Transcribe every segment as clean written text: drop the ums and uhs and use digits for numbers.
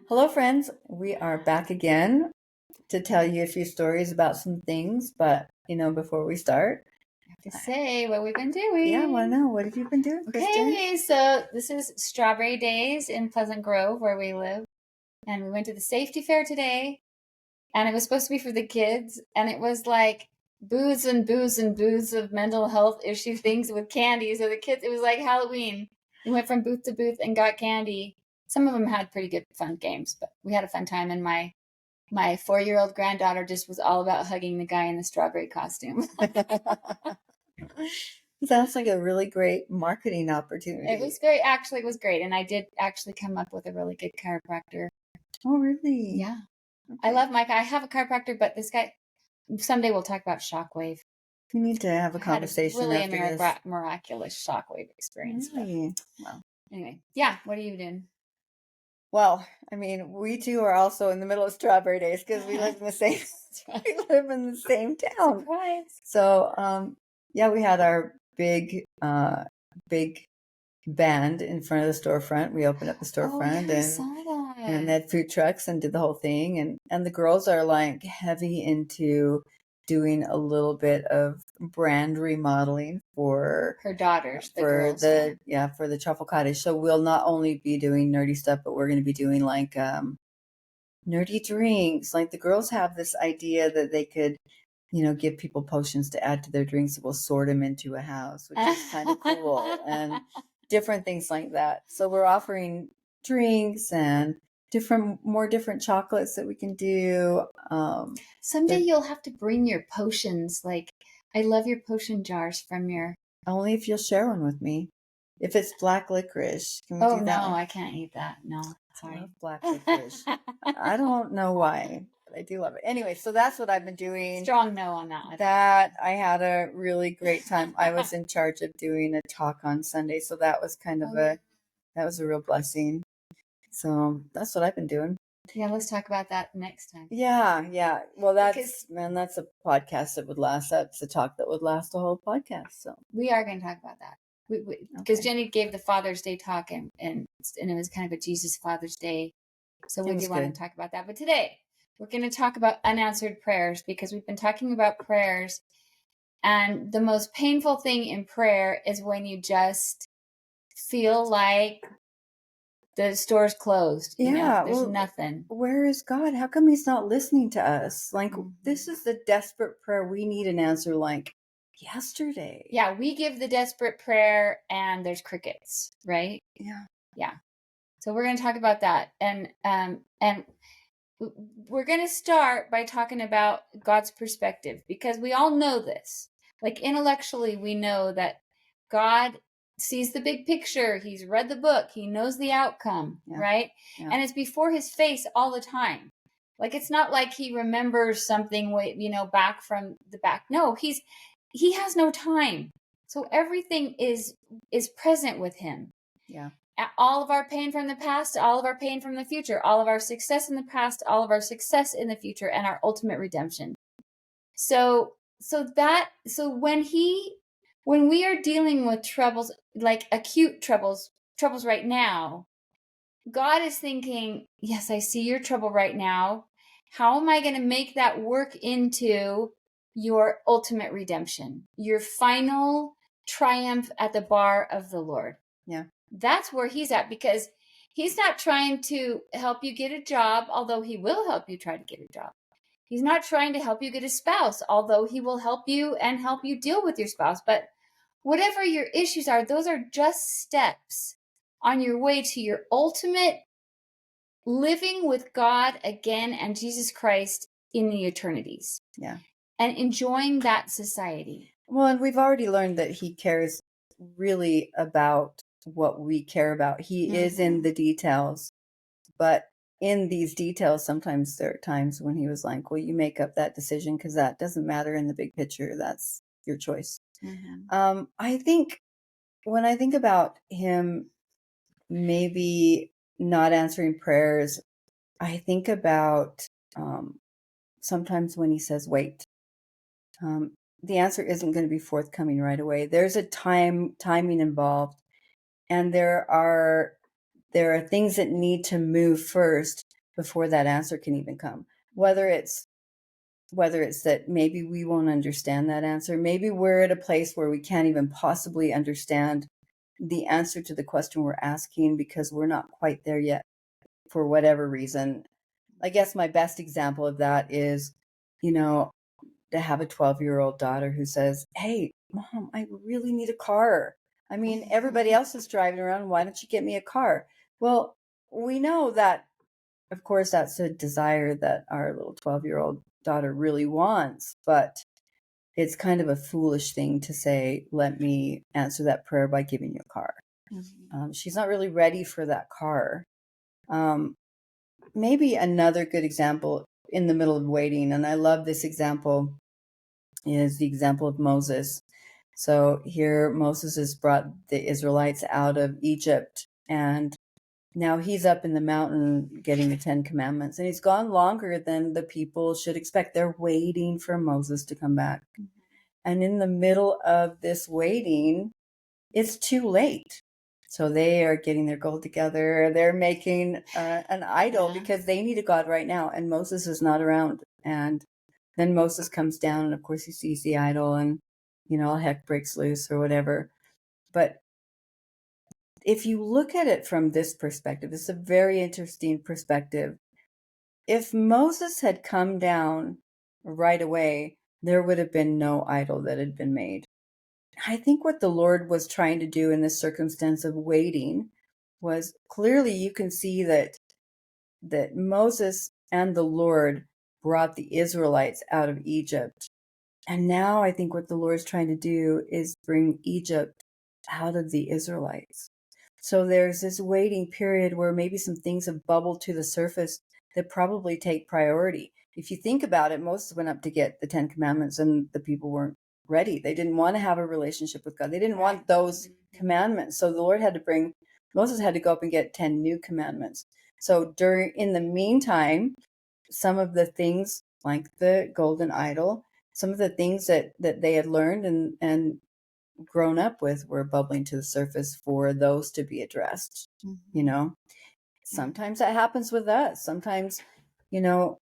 Hello, friends. We are back again to tell you a few stories about some things. But, before we start, To say what we've been yeah, I doing. want to know, what have you been doing, Kristen? Okay, so this is Strawberry Days in Pleasant Grove, where we live. And we went to the safety fair today, and it was supposed to be for the kids, and it was like booths and booths and booths of mental health issue things with candy. So the kids, it was like Halloween. We went from booth to booth and got candy. Some of them had pretty good fun games, but we had a fun time, and my 4-year-old granddaughter just was all about hugging the guy in the strawberry costume. Sounds like a really great marketing opportunity. It was great. Actually, it was great. And I did actually come up with a really good chiropractor. Oh, really? Yeah. Okay. I love Mike. I have a chiropractor, but this guy, someday we'll talk about shockwave. We need to have a conversation really after this. Miraculous shockwave experience. Really? Well. Anyway, yeah. What are you doing? Well, we too are also in the middle of Strawberry Days because we live in the same we live in the same town. Surprise. So, yeah, we had our big band in front of the storefront. We opened up the storefront I saw that. and had food trucks and did the whole thing. And the girls are like heavy into doing a little bit of brand remodeling for her daughters, for the Truffle Cottage. So we'll not only be doing nerdy stuff, but we're going to be doing like nerdy drinks. Like the girls have this idea that they could, give people potions to add to their drinks. We'll sort them into a house, which is kind of cool, and different things like that. So we're offering drinks and more different chocolates that we can do. Someday you'll have to bring your potions. Like, I love your potion jars from your... Only if you'll share one with me. If it's black licorice, can we do that? No, I can't eat that. No, sorry. I love black licorice. I don't know why, but I do love it. Anyway, so that's what I've been doing. Strong no on that one. That I had a really great time. I was in charge of doing a talk on Sunday, so that was kind of that was a real blessing. So that's what I've been doing. Yeah, let's talk about that next time. Yeah. Well, that's a podcast that would last. That's a talk that would last a whole podcast. So we are going to talk about that. Because Jenny gave the Father's Day talk, and it was kind of a Jesus Father's Day. So we do want to talk about that. But today, we're going to talk about unanswered prayers, because we've been talking about prayers. And the most painful thing in prayer is when you just feel like the store's closed. There's nothing. Where is God? How come he's not listening to us? Like, this is the desperate prayer. We need an answer like yesterday. Yeah, we give the desperate prayer and there's crickets, right? Yeah. So we're going to talk about that. And we're going to start by talking about God's perspective, because we all know this. Like, intellectually, we know that God sees the big picture. He's read the book. He knows the outcome, right? Yeah. And it's before his face all the time. Like, it's not like he remembers something, back from the back. No, he has no time. So everything is present with him. Yeah. All of our pain from the past, all of our pain from the future, all of our success in the past, all of our success in the future, and our ultimate redemption. So when we are dealing with troubles, like acute troubles right now, God is thinking, yes, I see your trouble right now. How am I going to make that work into your ultimate redemption, your final triumph at the bar of the Lord? Yeah. That's where he's at, because he's not trying to help you get a job, although he will help you try to get a job. He's not trying to help you get a spouse, although he will help you and help you deal with your spouse. But whatever your issues are, those are just steps on your way to your ultimate living with God again and Jesus Christ in the eternities. Yeah. And enjoying that society. Well, and we've already learned that he cares really about what we care about. He is in the details, but in these details, sometimes there are times when he was like, well, you make up that decision because that doesn't matter in the big picture. That's your choice. I think when I think about him maybe not answering prayers, I think about sometimes when he says, wait, the answer isn't going to be forthcoming right away. There's a timing involved. And there are there are things that need to move first before that answer can even come. Whether it's that maybe we won't understand that answer, maybe we're at a place where we can't even possibly understand the answer to the question we're asking because we're not quite there yet for whatever reason. I guess my best example of that is, to have a 12-year-old daughter who says, "Hey, Mom, I really need a car. I mean, everybody else is driving around. Why don't you get me a car?" Well, we know that, of course, that's a desire that our little 12-year-old daughter really wants, but it's kind of a foolish thing to say, "Let me answer that prayer by giving you a car." She's not really ready for that car. Maybe another good example in the middle of waiting, and I love this example, is the example of Moses. So here Moses has brought the Israelites out of Egypt, and now he's up in the mountain getting the 10 Commandments, and he's gone longer than the people should expect. They're waiting for Moses to come back. And in the middle of this waiting, it's too late. So they are getting their gold together. They're making an idol because they need a God right now. And Moses is not around. And then Moses comes down, and of course he sees the idol, and, all heck breaks loose or whatever. But if you look at it from this perspective, it's a very interesting perspective. If Moses had come down right away, there would have been no idol that had been made. I think what the Lord was trying to do in this circumstance of waiting was, clearly you can see that Moses and the Lord brought the Israelites out of Egypt. And now I think what the Lord's trying to do is bring Egypt out of the Israelites. So there's this waiting period where maybe some things have bubbled to the surface that probably take priority. If you think about it, Moses went up to get the 10 Commandments, and the people weren't ready. They didn't want to have a relationship with God. They didn't want those commandments. So the Lord Moses had to go up and get 10 new commandments. So in the meantime, some of the things like the golden idol, some of the things that they had learned and grown up with were bubbling to the surface for those to be addressed. Sometimes that happens with us. Sometimes,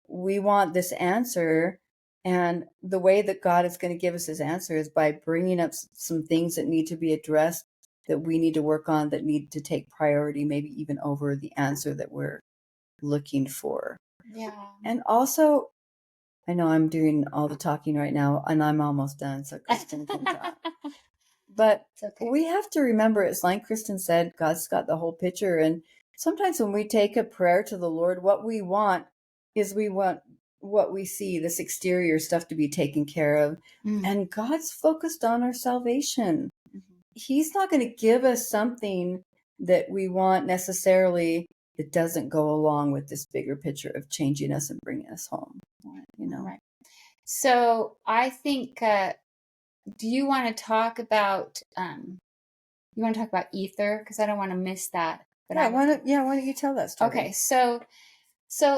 we want this answer, and the way that God is going to give us his answer is by bringing up some things that need to be addressed, that we need to work on, that need to take priority, maybe even over the answer that we're looking for. And also, I know I'm doing all the talking right now, and I'm almost done, so Kristen can talk. But we have to remember, it's like Kristen said, God's got the whole picture. And sometimes when we take a prayer to the Lord, what we want what we see, this exterior stuff, to be taken care of. And God's focused on our salvation. He's not going to give us something that we want necessarily that doesn't go along with this bigger picture of changing us and bringing us home. Right. So I think, do you want to talk about ether? Because I don't want to miss that. But why don't you tell that story? Okay, so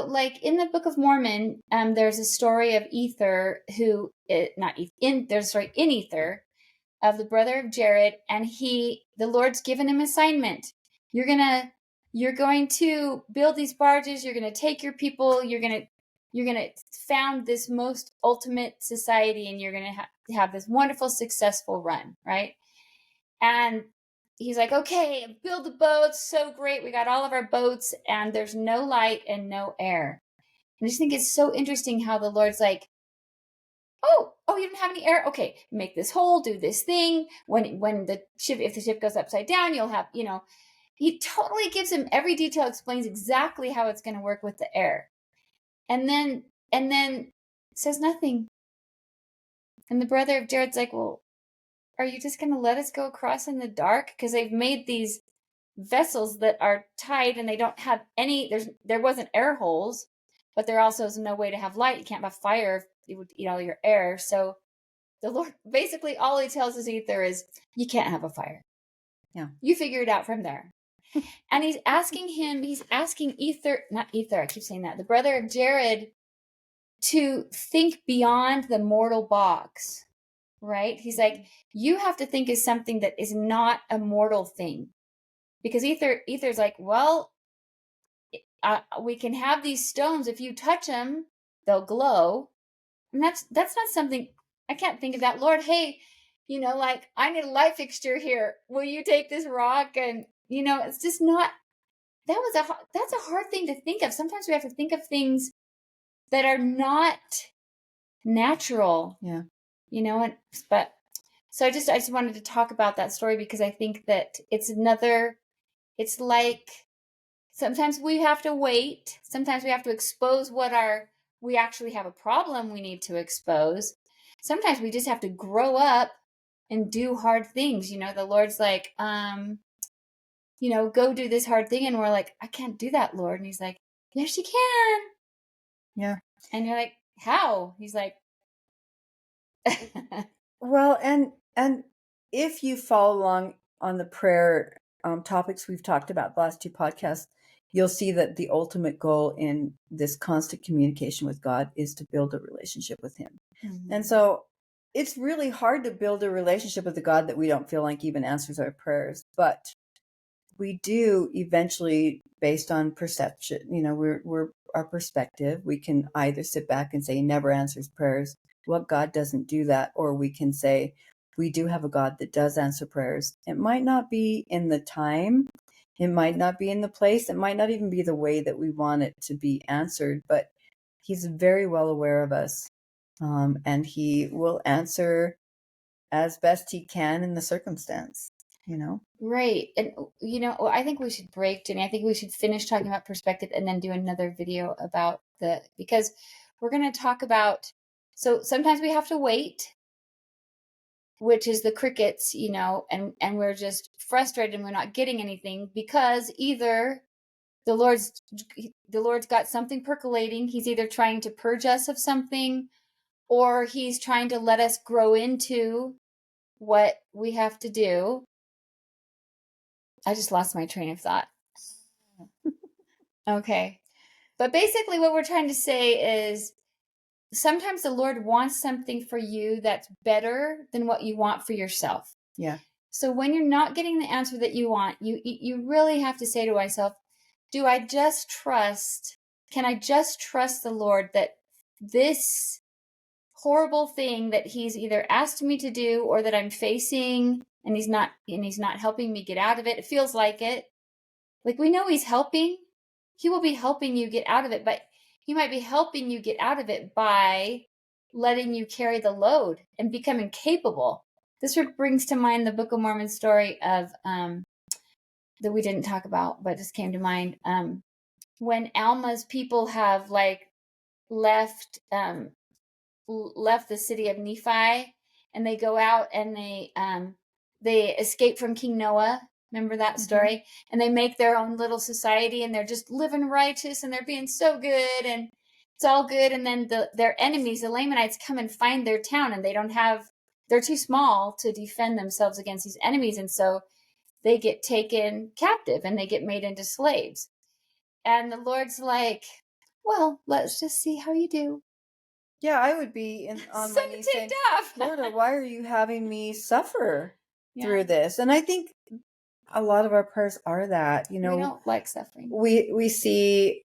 like in the Book of Mormon, there's a story of Ether there's a story in Ether of the brother of Jared, and the Lord's given him assignment. You're going to build these barges. You're going to take your people. You're going to found this most ultimate society, and you're going to have this wonderful, successful run, right? And he's like, okay, build the boats. So great. We got all of our boats, and there's no light and no air. And I just think it's so interesting how the Lord's like, oh, you didn't have any air? Okay, make this hole, do this thing. If the ship goes upside down, you'll have, he totally gives him every detail, explains exactly how it's going to work with the air. And then says nothing. And the brother of Jared's like, well, are you just going to let us go across in the dark? Because they've made these vessels that are tied, and they don't have there wasn't air holes, but there also is no way to have light. You can't have fire. It would eat all your air. So the Lord, basically all he tells us Ether is, you can't have a fire. Yeah. You figure it out from there. And he's asking Ether, not Ether, I keep saying that, the brother of Jared, to think beyond the mortal box, right? He's like, you have to think of something that is not a mortal thing. because Ether's like, well, we can have these stones. If you touch them, they'll glow. And that's not something, I can't think of that. Lord, hey, like, I need a light fixture here. Will you take this rock? And, it's just not, that's a hard thing to think of. Sometimes we have to think of things that are not natural. Yeah. But so I just wanted to talk about that story, because I think that it's like, sometimes we have to wait. Sometimes we have to expose we actually have a problem we need to expose. Sometimes we just have to grow up and do hard things. The Lord's like, go do this hard thing. And we're like, I can't do that, Lord. And he's like, yes, you can. Yeah. And you're like, how? He's like, well, and if you follow along on the prayer topics we've talked about the last 2 podcasts, you'll see that the ultimate goal in this constant communication with God is to build a relationship with him. Mm-hmm. And so it's really hard to build a relationship with a God that we don't feel like even answers our prayers, but we do eventually, based on perception, we're our perspective. We can either sit back and say he never answers prayers. Well, God doesn't do that. Or we can say we do have a God that does answer prayers. It might not be in the time. It might not be in the place. It might not even be the way that we want it to be answered, but he's very well aware of us. And he will answer as best he can in the circumstance, Right. And, I think we should break, Jenny. I think we should finish talking about perspective and then do another video about because we're going to talk about, so sometimes we have to wait, which is the crickets, and we're just frustrated and we're not getting anything, because either the Lord's got something percolating. He's either trying to purge us of something, or he's trying to let us grow into what we have to do. I just lost my train of thought. Okay. But basically what we're trying to say is, sometimes the Lord wants something for you that's better than what you want for yourself. Yeah. So when you're not getting the answer that you want, you really have to say to myself, can I just trust the Lord that this horrible thing that he's either asked me to do or that I'm facing, and he's not helping me get out of it. It feels like it. Like, we know he's helping. He will be helping you get out of it, but he might be helping you get out of it by letting you carry the load and becoming capable. This brings to mind the Book of Mormon story of that we didn't talk about, but just came to mind. When Alma's people have left the city of Nephi, and they go out and they escape from King Noah. Remember that story? Mm-hmm. And they make their own little society, and they're just living righteous, and they're being so good, and it's all good. And then their enemies, the Lamanites, come and find their town, and they're too small to defend themselves against these enemies. And so they get taken captive and they get made into slaves. And the Lord's like, well, let's just see how you do. Yeah, I would be on my knees saying, Lord, why are you having me suffer through this? And I think a lot of our prayers are that, we don't like suffering. We see,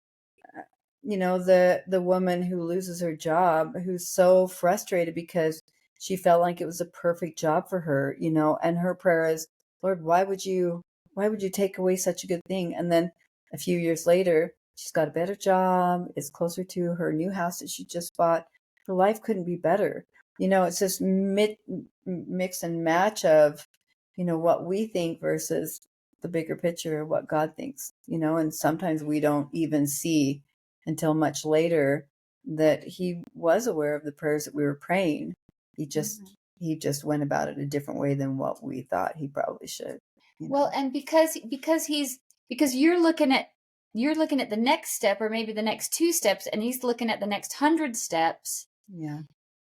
the woman who loses her job, who's so frustrated because she felt like it was a perfect job for her, and her prayer is, Lord, why would you take away such a good thing? And then a few years later, she's got a better job, is closer to her new house that she just bought. Her life couldn't be better. It's this mix and match of, what we think versus the bigger picture of what God thinks, and sometimes we don't even see until much later that he was aware of the prayers that we were praying. He just went about it a different way than what we thought he probably should. Well, and because you're looking at the next step, or maybe the next 2 steps, and he's looking at the next 100 steps. Yeah.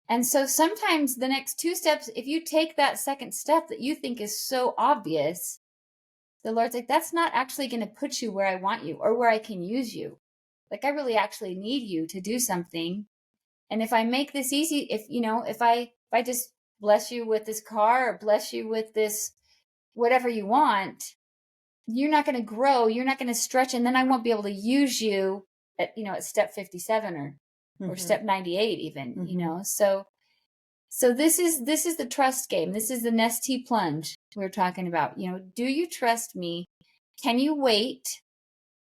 And so sometimes the next 2 steps, if you take that second step that you think is so obvious, the Lord's like, that's not actually going to put you where I want you or where I can use you. Like, I really actually need you to do something. And if I make this easy, if I just bless you with this car or bless you with this, whatever you want, you're not going to grow, you're not going to stretch, and then I won't be able to use you at step 57 or step 98 even, So this is the trust game. This is the nesty plunge we're talking about. Do you trust me? Can you wait?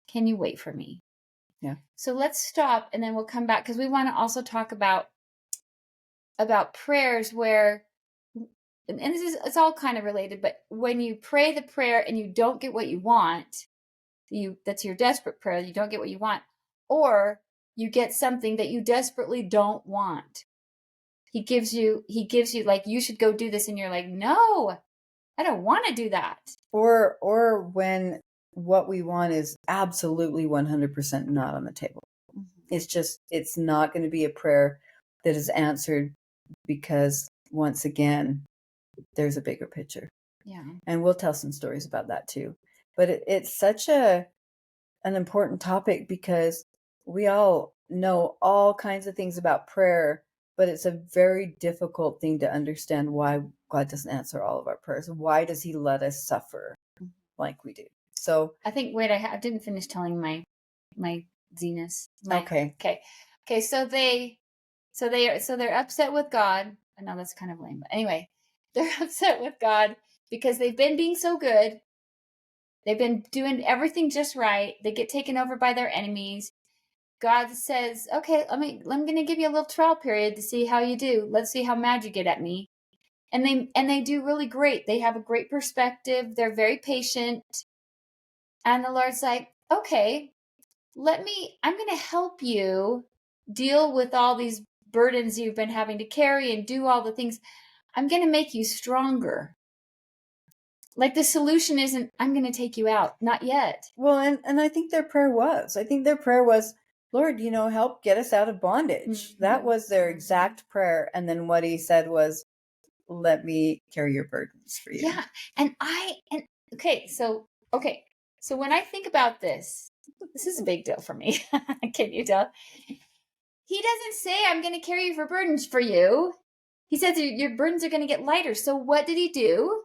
Can you wait for me? Yeah. So let's stop and then we'll come back because we want to also talk about prayers where, and it's all kind of related, but when you pray the prayer and you don't get what you want, that's your desperate prayer, you don't get what you want, or you get something that you desperately don't want. He gives you like, you should go do this, and you're like, no, I don't want to do that. Or when what we want is absolutely 100% not on the table. It's not going to be a prayer that is answered because, once again, there's a bigger picture. Yeah. And we'll tell some stories about that too. But it's such an important topic because we all know all kinds of things about prayer, but it's a very difficult thing to understand why God doesn't answer all of our prayers. Why does he let us suffer like we do? So I think, wait, I didn't finish telling my Zenas. Okay. So they're upset with God. I know that's kind of lame, but anyway, they're upset with God because they've been being so good. They've been doing everything just right. They get taken over by their enemies. God says, okay, I'm going to give you a little trial period to see how you do. Let's see how mad you get at me. And they do really great. They have a great perspective. They're very patient. And the Lord's like, okay, I'm going to help you deal with all these burdens you've been having to carry and do all the things. I'm going to make you stronger. Like, the solution isn't, I'm going to take you out. Not yet. Well, and I think their prayer was, Lord, help get us out of bondage. Mm-hmm. That was their exact prayer. And then what he said was, let me carry your burdens for you. Yeah. Okay. So when I think about this is a big deal for me. Can you tell? He doesn't say, I'm going to carry your burdens for you. He says your burdens are going to get lighter. So what did he do?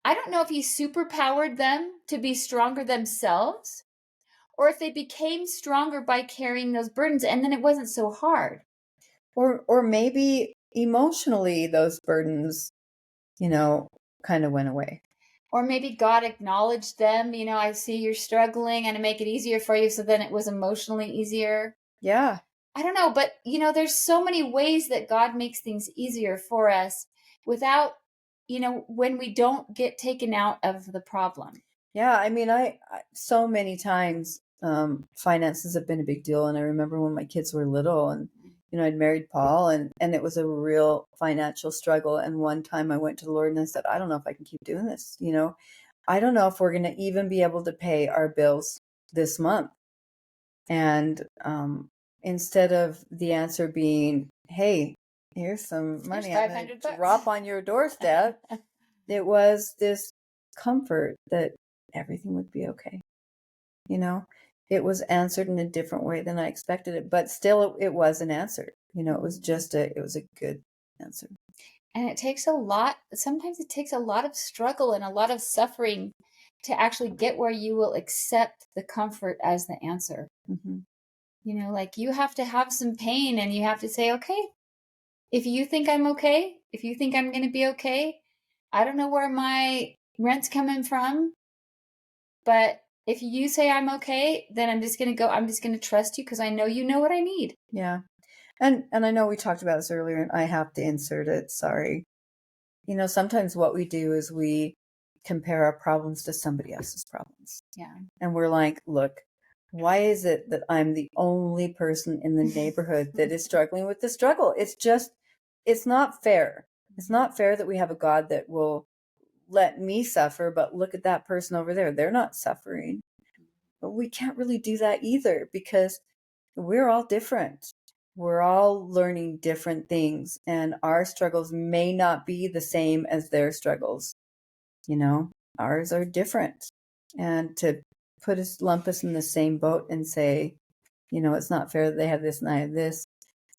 I don't know if he superpowered them to be stronger themselves, or if they became stronger by carrying those burdens, and then it wasn't so hard. Or maybe emotionally those burdens, kind of went away. Or maybe God acknowledged them. I see you're struggling, and I make it easier for you. So then it was emotionally easier. Yeah. I don't know, but there's so many ways that God makes things easier for us without, when we don't get taken out of the problem. Yeah. I mean, I so many times, finances have been a big deal. And I remember when my kids were little and, I'd married Paul and it was a real financial struggle. And one time I went to the Lord and I said, I don't know if I can keep doing this. I don't know if we're going to even be able to pay our bills this month. And, instead of the answer being, hey, here's some money I'm going to drop on your doorstep, it was this comfort that everything would be okay. It was answered in a different way than I expected it, but still it was an answer. It was a good answer. And sometimes it takes a lot of struggle and a lot of suffering to actually get where you will accept the comfort as the answer. Mm-hmm. Like, you have to have some pain and you have to say, okay, if you think I'm okay, if you think I'm going to be okay, I don't know where my rent's coming from, but if you say I'm okay, then I'm just going to trust you because I know you know what I need. Yeah. And I know we talked about this earlier and I have to insert it. Sorry. Sometimes what we do is we compare our problems to somebody else's problems. Yeah. And we're like, look, why is it that I'm the only person in the neighborhood that is struggling with the struggle? It's not fair. It's not fair that we have a God that will let me suffer, but look at that person over there. They're not suffering. But we can't really do that either because we're all different. We're all learning different things and our struggles may not be the same as their struggles. Ours are different. And to lump us in the same boat and say, it's not fair that they have this and I have this.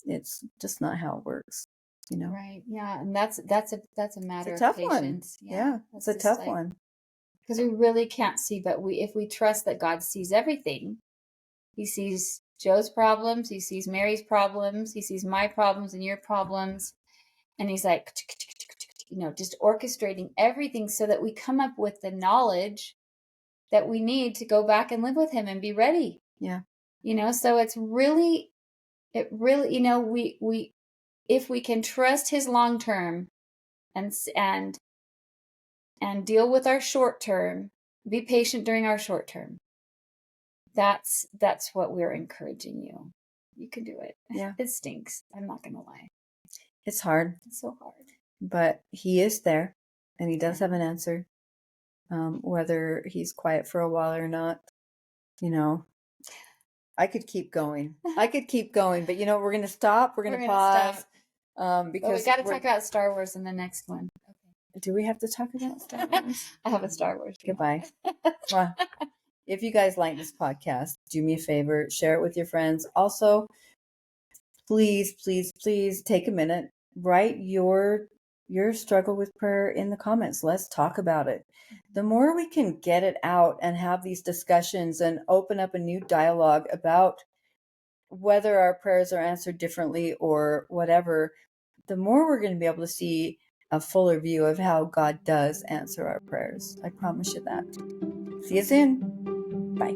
It's just not how it works, Right. Yeah. And that's a matter it's a tough of patience. One. Yeah. It's a tough one. because we really can't see, but if we trust that God sees everything, he sees Joe's problems, he sees Mary's problems, he sees my problems and your problems, and he's like, just orchestrating everything so that we come up with the knowledge that we need to go back and live with him and be ready. Yeah. So it really, we if we can trust his long term and deal with our short term, be patient during our short term. That's what we're encouraging you. You can do it. Yeah. It stinks. I'm not going to lie. It's hard. It's so hard. But he is there, and he does have an answer. Whether he's quiet for a while or not, I could keep going. But we're going to stop. We're going to pause. Because we got to talk about Star Wars in the next one. Okay. Do we have to talk about Star Wars? I have a Star Wars. Goodbye. Well, if you guys like this podcast, do me a favor, share it with your friends. Also, please, please, please take a minute, write your struggle with prayer in the comments. Let's talk about it. The more we can get it out and have these discussions and open up a new dialogue about whether our prayers are answered differently or whatever, the more we're going to be able to see a fuller view of how God does answer our prayers. I promise you that. See you soon. Bye.